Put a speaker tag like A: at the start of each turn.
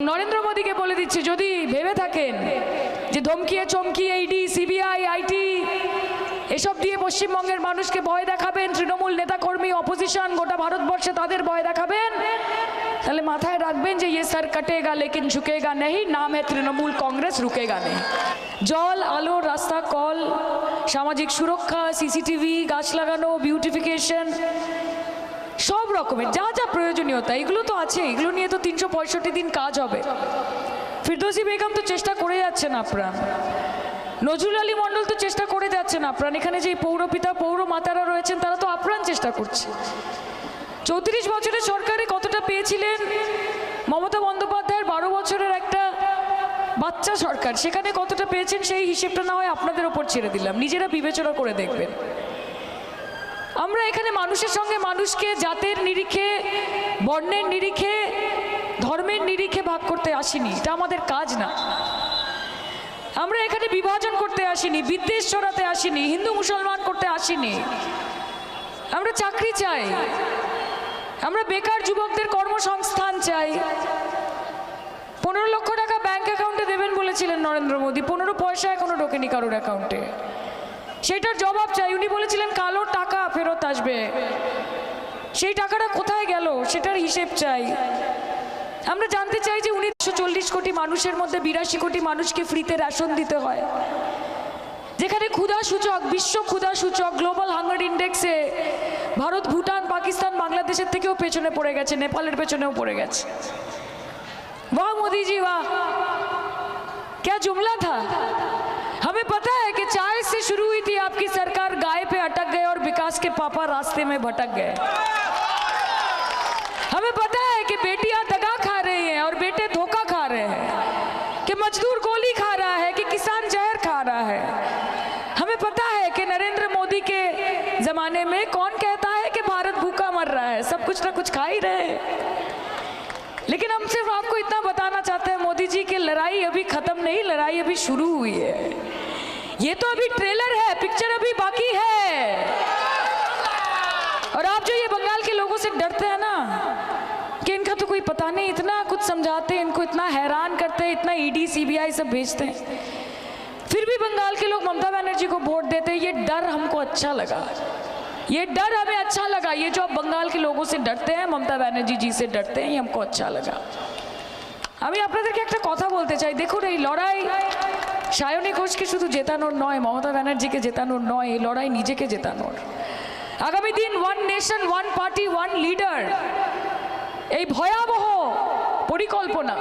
A: নরেন্দ্র মোদীকে বলে দিচ্ছে, যদি ভেবে থাকেন যে ধমকিয়ে চমকিয়ে ইডি, সিবিআই, আইটি এসব দিয়ে পশ্চিমবঙ্গের মানুষকে ভয় দেখাবেন, তৃণমূল নেতাকর্মী, অপোজিশন গোটা ভারতবর্ষে তাদের ভয় দেখাবেন, তাহলে মাথায় রাখবেন যে ये सर कटेगा लेकिन झुकेगा नहीं, नाम है तृणमूल कांग्रेस, रुकेगा नहीं। জল, আলো, রাস্তা, কল, সামাজিক সুরক্ষা, সিসিটিভি, গাছ লাগানো, বিউটিফিকেশন, সব রকমের যা যা প্রয়োজনীয়তা এগুলো তো আছে। এগুলো নিয়ে তো 365 দিন কাজ হবে। ফিরদৌসী বেগম তো চেষ্টা করে যাচ্ছেন আপ্রাণ, নজরুল আলী মণ্ডল তো চেষ্টা করে যাচ্ছেন আপ্রাণ, এখানে যে পৌরপিতা পৌরমাতারা রয়েছেন তারা তো আপ্রাণ চেষ্টা করছে। 34 বছরের সরকারে কতটা পেয়েছিলেন মমতা বন্দ্যোপাধ্যায়ের 12 বছরের একটা বাচ্চা সরকার, সেখানে কতটা পেয়েছেন সেই হিসেবটা না হয় আপনাদের ওপর ছেড়ে দিলাম, নিজেরা বিবেচনা করে দেখবেন। আমরা এখানে মানুষের সঙ্গে মানুষকে জাতের নিরিখে, বর্ণের নিরিখে, ধর্মের নিরিখে ভাগ করতে আসিনি, এটা আমাদের কাজ না। আমরা এখানে বিভাজন করতে আসিনি, বিদ্বেষ ছড়াতে আসিনি, হিন্দু মুসলমান করতে আসিনি। আমরা চাকরি চাই, আমরা বেকার যুবকদের কর্মসংস্থান চাই। 15 লক্ষ টাকা ব্যাংক অ্যাকাউন্টে দেবেন বলেছিলেন নরেন্দ্র মোদী, 15 পয়সা এখনো ঢোকেনি কারোর অ্যাকাউন্টে, সেটার জবাব চাই। উনি বলেছিলেন কালো টাকা ফেরত আসবে, সেই টাকাটা কোথায় গেল সেটার হিসেব চাই। আমরা জানতে চাই যে 1940 কোটি মানুষের মধ্যে 82 কোটি মানুষকে ফ্রিতে রেশন দিতে হয়, যেখানে ক্ষুধা সূচক, বিশ্ব ক্ষুধা সূচক, গ্লোবাল হাঙ্গার ইন্ডেক্সে ভারত, ভুটান, পাকিস্তান, বাংলাদেশের থেকেও পেছনে পড়ে গেছে, নেপালের পেছনেও পড়ে গেছে। वाह मोदी जी वाह, क्या जुमला था। हमें पता है कि चाय से शुरू हुई थी आपकी सरकार, गाय पे अटक गए और विकास के पापा रास्ते में भटक गए। हमें पता है कि बेटियां दगा खा रही हैं और बेटे धोखा खा रहे हैं, कि मजदूर गोली खा रहा है, कि किसान जहर खा रहा है। हमें पता है कि नरेंद्र मोदी के जमाने में कौन कहता है कि भारत भूखा मर रहा है, सब कुछ ना कुछ खा ही रहे हैं। लेकिन हम सिर्फ आपको इतना बताना चाहते हैं मोदी जी कि लड़ाई अभी खत्म नहीं, लड़ाई अभी शुरू हुई है। ये तो अभी ट्रेलर है, पिक्चर अभी बाकी है। और आप जो ये बंगाल के लोगों से डरते हैं ना कि इनका तो कोई पता नहीं, इतना कुछ समझाते हैं, इनको इतना हैरान करते हैं, इतना ईडी, सीबीआई सब भेजते हैं, फिर भी बंगाल के लोग ममता बनर्जी को वोट देते हैं। ये डर हमको अच्छा लगा, ये डर हमें अच्छा लगा। ये जो आप बंगाल के लोगों से डरते हैं, ममता बनर्जी जी से डरते हैं, ये हमको अच्छा लगा। আমি আপনাদেরকে একটা কথা বলতে চাই, দেখুন এই লড়াই সায়নী ঘোষকে শুধু জেতানোর নয়, মমতা ব্যানার্জিকে জেতানোর নয়, এই লড়াই নিজেকে জেতানোর। আগামী দিন one nation, one party, one leader, এই ভয়াবহ পরিকল্পনা